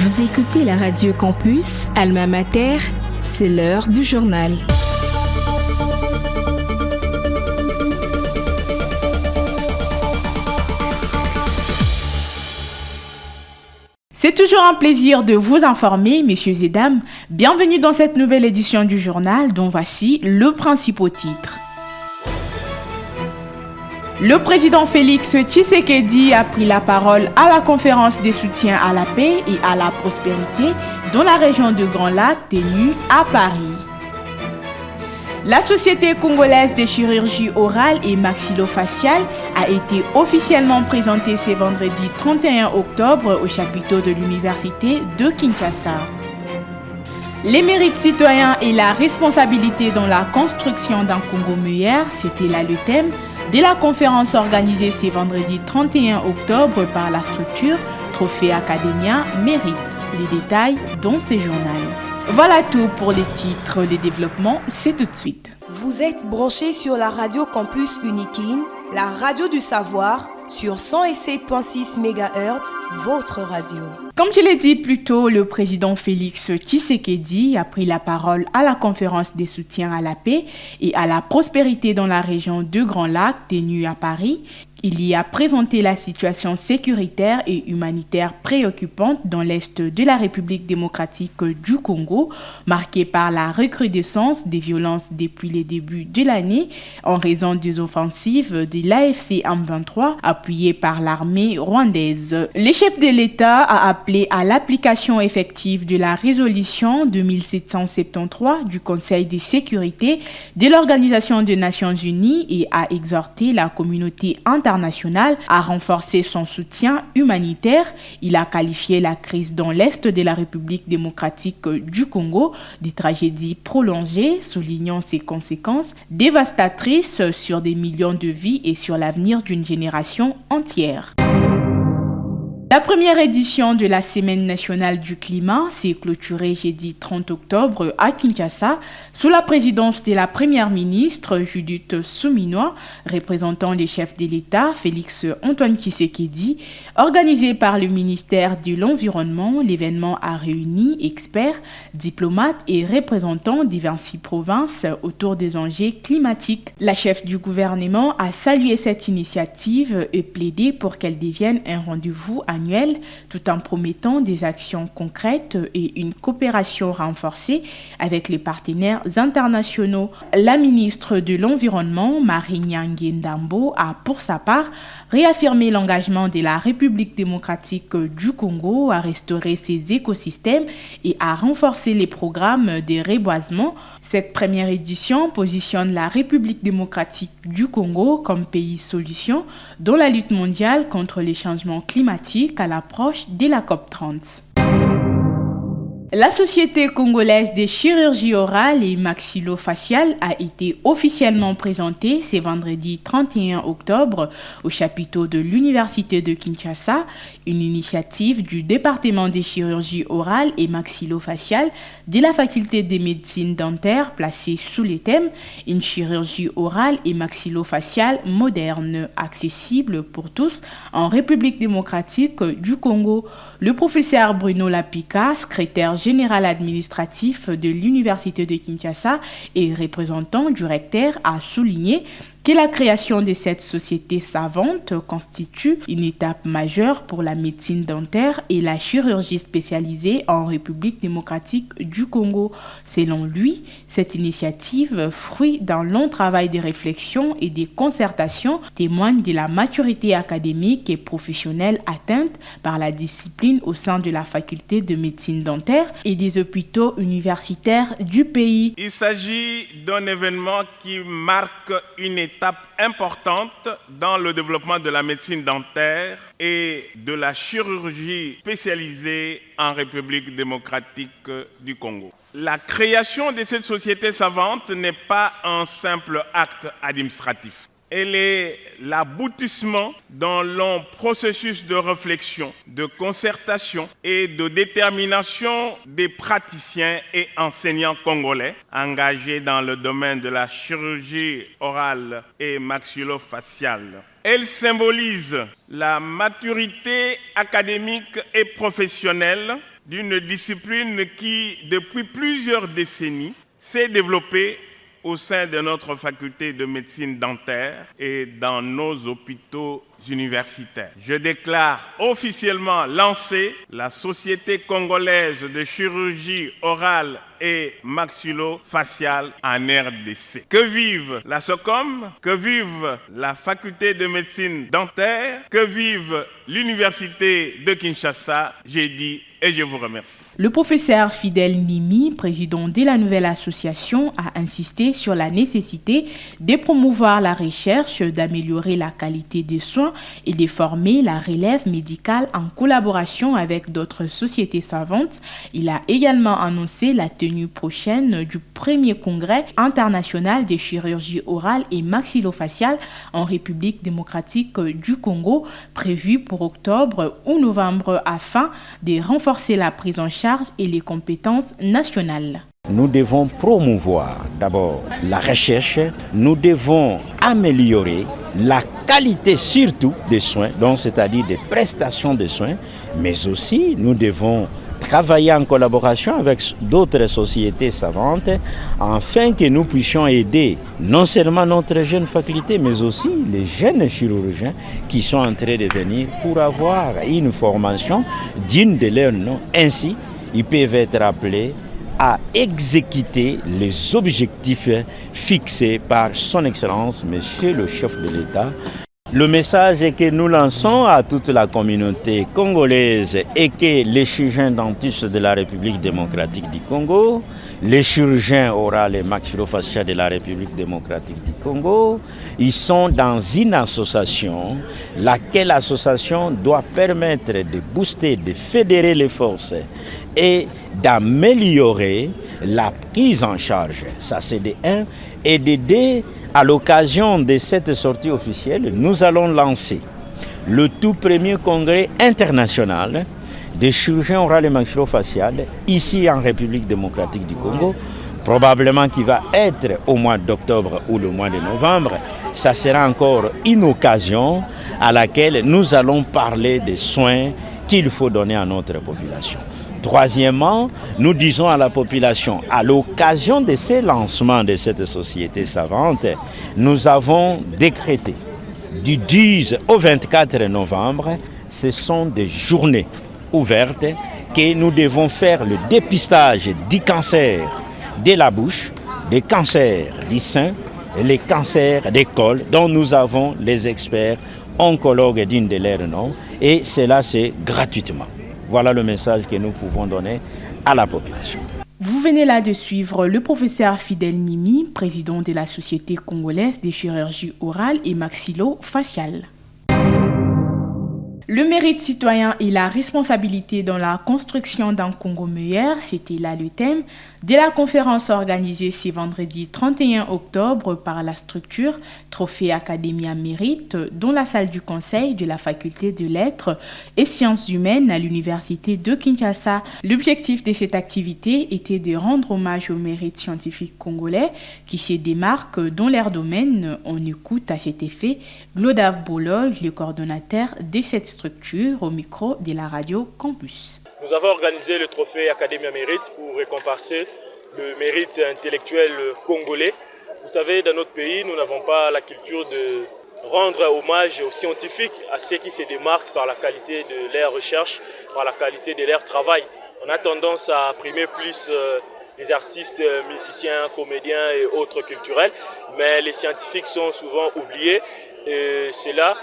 Vous écoutez la Radio Campus, Alma Mater, c'est l'heure du journal. C'est toujours un plaisir de vous informer, messieurs et dames. Bienvenue dans cette nouvelle édition du journal dont voici le principal titre. Le président Félix Tshisekedi a pris la parole à la conférence des soutiens à la paix et à la prospérité dans la région de Grand Lac tenue à Paris. La Société congolaise de chirurgie orale et maxillofaciale a été officiellement présentée ce vendredi 31 octobre au chapiteau de l'Université de Kinshasa. Les mérites citoyens et la responsabilité dans la construction d'un Congo meilleur, c'était là le thème de la conférence organisée ce vendredi 31 octobre par la structure Trophée Academia Mérite. Les détails dans ce journal. Voilà tout pour les titres. Les développements, c'est tout de suite. Vous êtes branchés sur la Radio Campus Unikin, la radio du savoir, sur 107.6 MHz, votre radio. Comme je l'ai dit plus tôt, le président Félix Tshisekedi a pris la parole à la conférence des soutiens à la paix et à la prospérité dans la région de Grand Lac, tenue à Paris. Il y a présenté la situation sécuritaire et humanitaire préoccupante dans l'est de la République démocratique du Congo, marquée par la recrudescence des violences depuis les débuts de l'année en raison des offensives de l'AFC M23 appuyée par l'armée rwandaise. Le chef de l'État a appelé à l'application effective de la résolution 2773 du Conseil de sécurité de l'Organisation des Nations Unies et a exhorté la communauté internationale à renforcer son soutien humanitaire. Il a qualifié la crise dans l'est de la République démocratique du Congo de tragédie prolongée, soulignant ses conséquences dévastatrices sur des millions de vies et sur l'avenir d'une génération entière. La première édition de la Semaine nationale du climat s'est clôturée jeudi 30 octobre à Kinshasa sous la présidence de la première ministre Judith Suminwa, représentant les chefs de l'État Félix Antoine Tshisekedi. Organisé par le ministère de l'Environnement, l'événement a réuni experts, diplomates et représentants des 26 provinces autour des enjeux climatiques. La chef du gouvernement a salué cette initiative et plaidé pour qu'elle devienne un rendez-vous annuel tout en promettant des actions concrètes et une coopération renforcée avec les partenaires internationaux. La ministre de l'Environnement, Marie Nyange Ndambo, a pour sa part réaffirmé l'engagement de la République démocratique du Congo à restaurer ses écosystèmes et à renforcer les programmes de reboisement. Cette première édition positionne la République démocratique du Congo comme pays solution dans la lutte mondiale contre les changements climatiques à l'approche de la COP30. La Société congolaise de chirurgie orale et maxillofaciale a été officiellement présentée ce vendredi 31 octobre au chapiteau de l'Université de Kinshasa, une initiative du département des chirurgies orales et maxillofaciales de la faculté de médecine dentaire placée sous les thèmes « Une chirurgie orale et maxillofaciale moderne, accessible pour tous en République démocratique du Congo ». Le professeur Bruno Lapika, secrétaire général administratif de l'Université de Kinshasa et représentant du recteur, a souligné que la création de cette société savante constitue une étape majeure pour la médecine dentaire et la chirurgie spécialisée en République démocratique du Congo. Selon lui, cette initiative, fruit d'un long travail de réflexion et de concertation, témoigne de la maturité académique et professionnelle atteinte par la discipline au sein de la faculté de médecine dentaire et des hôpitaux universitaires du pays. Il s'agit d'un événement qui marque une étape importante dans le développement de la médecine dentaire et de la chirurgie spécialisée en République démocratique du Congo. La création de cette société savante n'est pas un simple acte administratif. Elle est l'aboutissement d'un long processus de réflexion, de concertation et de détermination des praticiens et enseignants congolais engagés dans le domaine de la chirurgie orale et maxillofaciale. Elle symbolise la maturité académique et professionnelle d'une discipline qui, depuis plusieurs décennies, s'est développée au sein de notre faculté de médecine dentaire et dans nos hôpitaux universitaires. Je déclare officiellement lancée la Société congolaise de chirurgie orale et maxillofaciale en RDC. Que vive la SOCOM, que vive la faculté de médecine dentaire, que vive l'université de Kinshasa, j'ai dit et je vous remercie. Le professeur Fidèle Nimi, président de la nouvelle association, a insisté sur la nécessité de promouvoir la recherche, d'améliorer la qualité des soins et de former la relève médicale en collaboration avec d'autres sociétés savantes. Il a également annoncé la tenue prochaine du premier congrès international de chirurgie orale et maxillofaciale en République démocratique du Congo, prévu pour octobre ou novembre afin de renforcer la prise en charge et les compétences nationales. Nous devons promouvoir d'abord la recherche, nous devons améliorer la qualité surtout des soins, donc c'est-à-dire des prestations de soins, mais aussi nous devons travailler en collaboration avec d'autres sociétés savantes afin que nous puissions aider non seulement notre jeune faculté, mais aussi les jeunes chirurgiens qui sont en train de venir pour avoir une formation digne de leur nom. Ainsi, ils peuvent être appelés à exécuter les objectifs fixés par son Excellence, Monsieur le chef de l'État. Le message que nous lançons à toute la communauté congolaise est que les chirurgiens dentistes de la République démocratique du Congo, les chirurgiens oraux et maxillofaciaux de la République démocratique du Congo, ils sont dans une association, laquelle association doit permettre de booster, de fédérer les forces et d'améliorer la prise en charge. Ça c'est de 1 et de 2. À l'occasion de cette sortie officielle, nous allons lancer le tout premier congrès international des chirurgiens oraux et maxillofaciales ici en République démocratique du Congo, probablement qui va être au mois d'octobre ou le mois de novembre. Ça sera encore une occasion à laquelle nous allons parler des soins qu'il faut donner à notre population. Troisièmement, nous disons à la population, à l'occasion de ces lancements de cette société savante, nous avons décrété du 10 au 24 novembre, ce sont des journées ouvertes que nous devons faire le dépistage du cancer de la bouche, des cancers du sein, et les cancers des cols, dont nous avons les experts oncologues dignes de leur nom, et cela c'est gratuitement. Voilà le message que nous pouvons donner à la population. Vous venez là de suivre le professeur Fidèle Nimi, président de la Société congolaise de chirurgie orale et maxillofaciale. Le mérite citoyen et la responsabilité dans la construction d'un Congo meilleur, c'était là le thème de la conférence organisée ce vendredi 31 octobre par la structure Trophée Academia Mérite dans la salle du conseil de la faculté de lettres et sciences humaines à l'université de Kinshasa. L'objectif de cette activité était de rendre hommage au mérite scientifique congolais qui se démarque dans leur domaine. On écoute à cet effet Glodave Boloy, le coordonnateur de cette structure au micro de la radio Campus. Nous avons organisé le trophée Academia Mérite pour récompenser le mérite intellectuel congolais. Vous savez, dans notre pays, nous n'avons pas la culture de rendre hommage aux scientifiques, à ceux qui se démarquent par la qualité de leur recherche, par la qualité de leur travail. On a tendance à primer plus les artistes, musiciens, comédiens et autres culturels, mais les scientifiques sont souvent oubliés. Et c'est là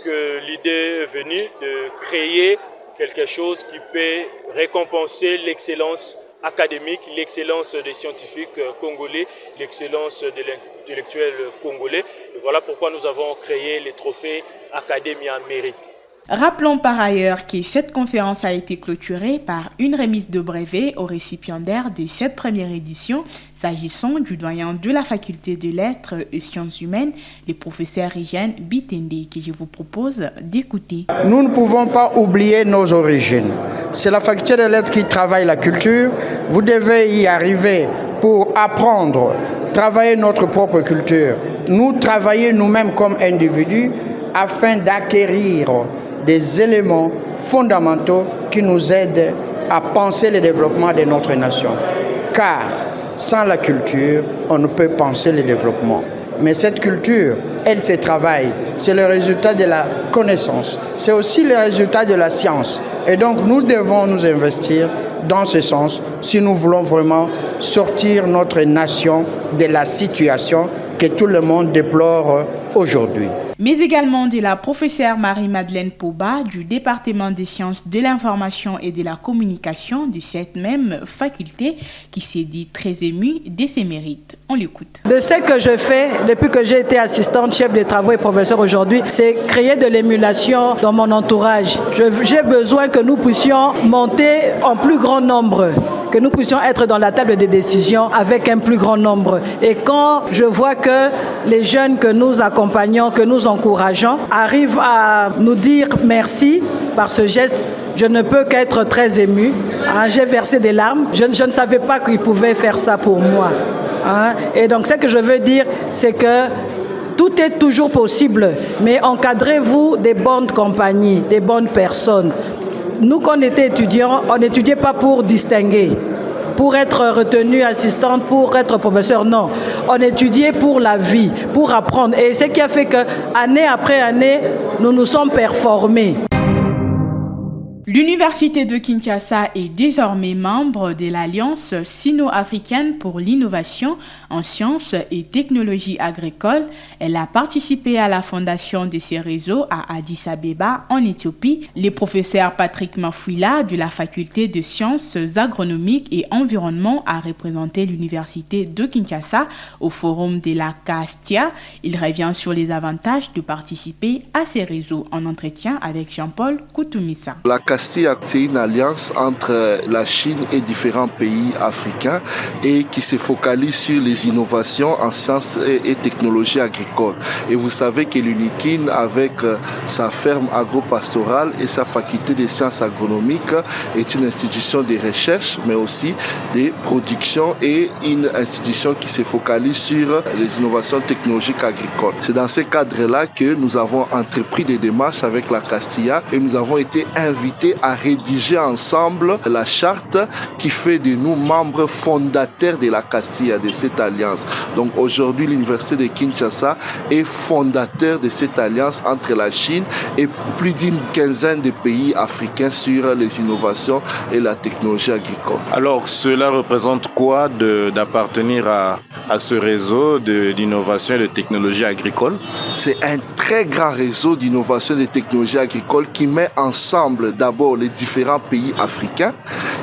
que l'idée est venue de créer quelque chose qui peut récompenser l'excellence académique, l'excellence des scientifiques congolais, l'excellence de l'intellectuel congolais. Et voilà pourquoi nous avons créé les trophées Academia Mérite. Rappelons par ailleurs que cette conférence a été clôturée par une remise de brevet aux récipiendaires de cette première édition, s'agissant du doyen de la faculté de lettres et sciences humaines, le professeur Eugène Bitende, que je vous propose d'écouter. Nous ne pouvons pas oublier nos origines. C'est la faculté de lettres qui travaille la culture. Vous devez y arriver pour apprendre, travailler notre propre culture. Nous travailler nous-mêmes comme individus afin d'acquérir des éléments fondamentaux qui nous aident à penser le développement de notre nation. Car sans la culture, on ne peut penser le développement. Mais cette culture, elle se travaille. C'est le résultat de la connaissance. C'est aussi le résultat de la science. Et donc, nous devons nous investir dans ce sens si nous voulons vraiment sortir notre nation de la situation que tout le monde déplore aujourd'hui. Mais également de la professeure Marie-Madeleine Poba du département des sciences de l'information et de la communication de cette même faculté qui s'est dit très émue de ses mérites. On l'écoute. De ce que je fais depuis que j'ai été assistante, chef de travaux et professeur aujourd'hui, c'est créer de l'émulation dans mon entourage. J'ai besoin que nous puissions monter en plus grand nombre, que nous puissions être dans la table de décision avec un plus grand nombre. Et quand je vois que les jeunes que nous accompagnons, que nous encourageons, arrivent à nous dire merci par ce geste, je ne peux qu'être très émue. J'ai versé des larmes. Je ne savais pas qu'ils pouvaient faire ça pour moi. Et donc ce que je veux dire, c'est que tout est toujours possible, mais encadrez-vous des bonnes compagnies, des bonnes personnes. Nous, quand on était étudiants, on n'étudiait pas pour distinguer, pour être retenu assistante, pour être professeur, non. On étudiait pour la vie, pour apprendre. Et ce qui a fait que, année après année, nous nous sommes performés. L'Université de Kinshasa est désormais membre de l'Alliance sino-africaine pour l'innovation en sciences et technologies agricoles. Elle a participé à la fondation de ces réseaux à Addis Abeba, en Éthiopie. Le professeur Patrick Mafouila de la faculté de sciences agronomiques et environnement a représenté l'Université de Kinshasa au forum de la CASTIA. Il revient sur les avantages de participer à ces réseaux en entretien avec Jean-Paul Koutoumissa. La CASTIA, c'est une alliance entre la Chine et différents pays africains et qui se focalise sur les innovations en sciences et technologies agricoles. Et vous savez que l'UNIKIN, avec sa ferme agro-pastorale et sa faculté de sciences agronomiques, est une institution de recherche, mais aussi de production et une institution qui se focalise sur les innovations technologiques agricoles. C'est dans ce cadre-là que nous avons entrepris des démarches avec la CASTIA et nous avons été invités à rédiger ensemble la charte qui fait de nous membres fondateurs de la CASTIA, de cette alliance. Donc aujourd'hui, l'Université de Kinshasa est fondateur de cette alliance entre la Chine et plus d'une quinzaine de pays africains sur les innovations et la technologie agricole. Alors, cela représente quoi d'appartenir à ce réseau d'innovation et de technologie agricole? C'est un très grand réseau d'innovation et de technologie agricole qui met ensemble d'abord les différents pays africains,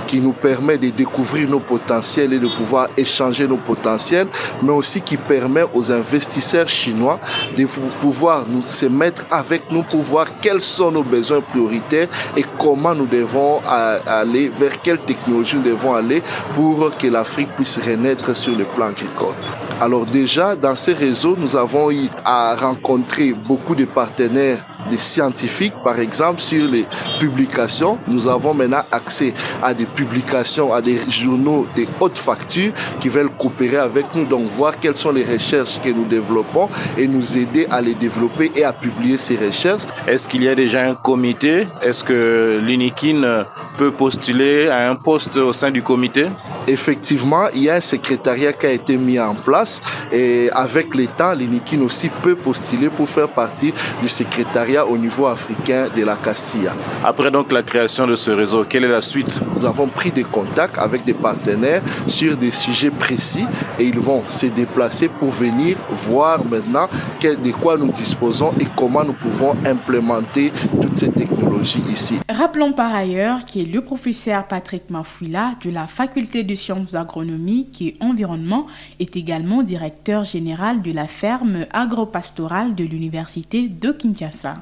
qui nous permet de découvrir nos potentiels et de pouvoir échanger nos potentiels, mais aussi qui permet aux investisseurs chinois de pouvoir se mettre avec nous pour voir quels sont nos besoins prioritaires et comment nous devons aller, vers quelle technologie nous devons aller pour que l'Afrique puisse renaître sur le plan agricole. Alors déjà, dans ces réseaux, nous avons eu à rencontrer beaucoup de partenaires, des scientifiques, par exemple, sur les publications. Nous avons maintenant accès à des publications, à des journaux de haute facture qui veulent coopérer avec nous, donc voir quelles sont les recherches que nous développons et nous aider à les développer et à publier ces recherches. Est-ce qu'il y a déjà un comité? Est-ce que l'UNIKIN peut postuler à un poste au sein du comité? Effectivement, il y a un secrétariat qui a été mis en place et avec le temps, l'UNIKIN aussi peut postuler pour faire partie du secrétariat au niveau africain de la CASTIA. Après donc la création de ce réseau, quelle est la suite? Nous avons pris des contacts avec des partenaires sur des sujets précis et ils vont se déplacer pour venir voir maintenant de quoi nous disposons et comment nous pouvons implémenter toutes ces technologies ici. Rappelons par ailleurs que le professeur Patrick Mafouila de la faculté de sciences agronomiques et environnement est également directeur général de la ferme agro-pastorale de l'Université de Kinshasa.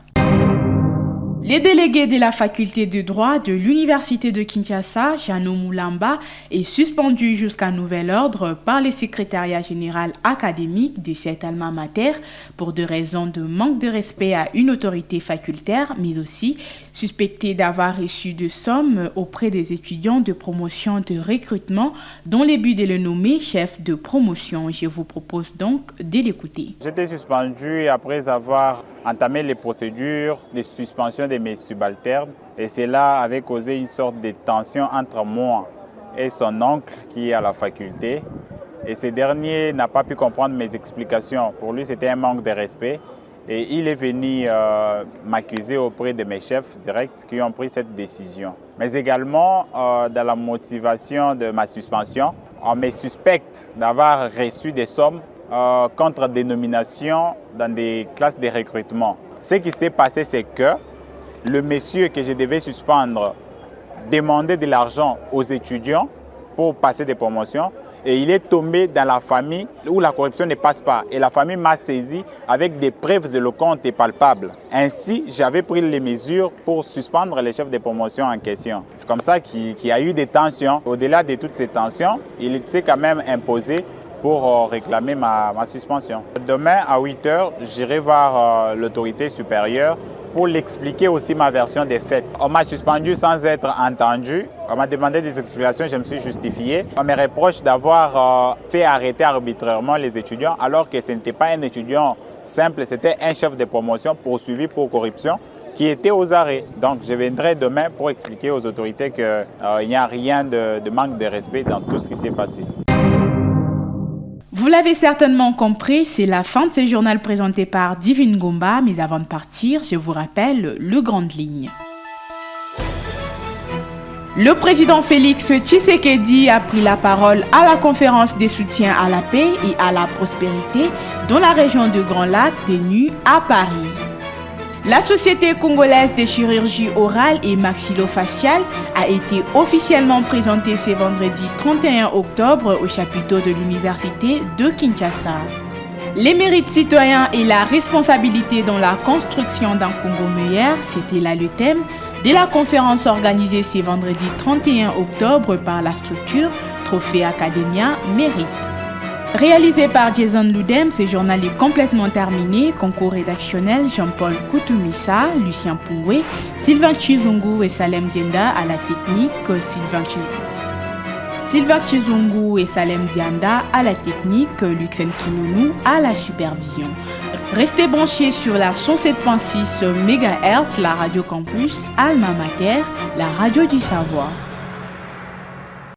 Les délégués de la faculté de droit de l'Université de Kinshasa, Jano Moulamba, est suspendu jusqu'à nouvel ordre par le secrétariat général académique de cet alma mater pour des raisons de manque de respect à une autorité facultaire, mais aussi suspecté d'avoir reçu de sommes auprès des étudiants de promotion de recrutement dont le but est de le nommer chef de promotion. Je vous propose donc de l'écouter. J'étais suspendu après avoir entamé les procédures de suspension de mes subalternes et cela avait causé une sorte de tension entre moi et son oncle qui est à la faculté. Et ce dernier n'a pas pu comprendre mes explications. Pour lui, c'était un manque de respect. Et il est venu m'accuser auprès de mes chefs directs qui ont pris cette décision. Mais également, dans la motivation de ma suspension, on me suspecte d'avoir reçu des sommes contre des nominations dans des classes de recrutement. Ce qui s'est passé, c'est que le monsieur que je devais suspendre demandait de l'argent aux étudiants pour passer des promotions. Et il est tombé dans la famille où la corruption ne passe pas. Et la famille m'a saisi avec des preuves éloquentes et palpables. Ainsi, j'avais pris les mesures pour suspendre les chefs de promotion en question. C'est comme ça qu'il y a eu des tensions. Au-delà de toutes ces tensions, il s'est quand même imposé pour réclamer ma suspension. Demain, à 8 h, j'irai voir l'autorité supérieure pour l'expliquer aussi ma version des faits. On m'a suspendu sans être entendu. On m'a demandé des explications, je me suis justifié. On me reproche d'avoir fait arrêter arbitrairement les étudiants alors que ce n'était pas un étudiant simple, c'était un chef de promotion poursuivi pour corruption qui était aux arrêts. Donc je viendrai demain pour expliquer aux autorités qu'il n'y a rien de manque de respect dans tout ce qui s'est passé. Vous l'avez certainement compris, c'est la fin de ce journal présenté par Divine Gomba. Mais avant de partir, je vous rappelle les grandes lignes. Le président Félix Tshisekedi a pris la parole à la conférence des soutiens à la paix et à la prospérité dans la région de Grand Lac tenue à Paris. La Société congolaise de chirurgie orale et maxillofaciale a été officiellement présentée ce vendredi 31 octobre au chapiteau de l'Université de Kinshasa. Les mérites citoyens et la responsabilité dans la construction d'un Congo meilleur, c'était là le thème de la conférence organisée ce vendredi 31 octobre par la structure Trophée Academia Mérite. Réalisé par Jason Ludem, ce journal est complètement terminé. Concours rédactionnel Jean-Paul Koutoumissa, Lucien Pungwe, Sylvain Chizungu et Salem Dienda à la technique, Sylvain Chizungu et Salem Dianda à la technique, Luxen Kinounou à la supervision. Restez branchés sur la 107.6 MHz, la radio campus Alma Mater, la radio du savoir.